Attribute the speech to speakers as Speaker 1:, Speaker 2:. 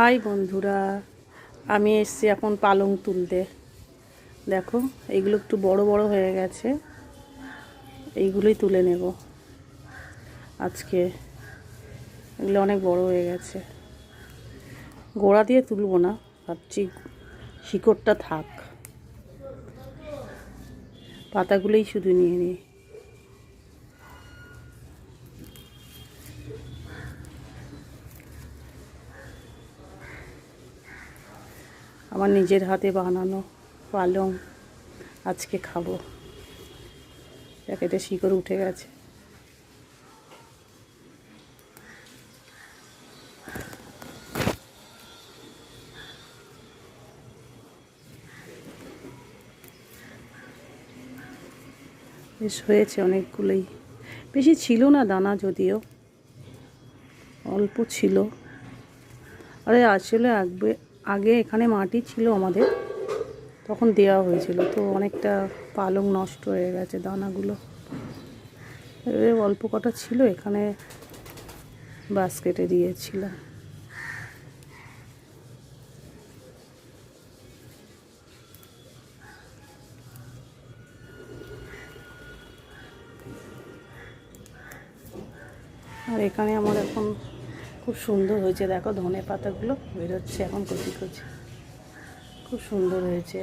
Speaker 1: High বন্ধুরা, আমি এসছি এখন পালং তুলতে। দেখো এইগুলো একটু বড় বড় হয়ে গেছে, এইগুলোই তুলে নেব আজকে। এগুলো অনেক বড় হয়ে গেছে, গোড়া দিয়ে তুলব না, ভাবছি শিকড়টা থাক, পাতাগুলোই শুধু নিয়ে নিই। আমার নিজের হাতে বানানো পালং আজকে খাবো। প্যাকেটে শিকড় উঠে গেছে। বেশ হয়েছে অনেকগুলোই, বেশি ছিল না দানা, যদিও অল্প ছিল। আরে আসলে আগে এখানে মাটি ছিল আমাদের, তখন দেওয়া হয়েছিল, তো অনেকটা পালং নষ্ট হয়ে গেছে দানাগুলো। অল্প কটা ছিল এখানে, বাস্কেটে দিয়েছিলাম। আর এখানে আমার এখন খুব সুন্দর হয়েছে, দেখো ধনে পাতাগুলো বেরোচ্ছে এখন কচি কচি, খুব সুন্দর হয়েছে।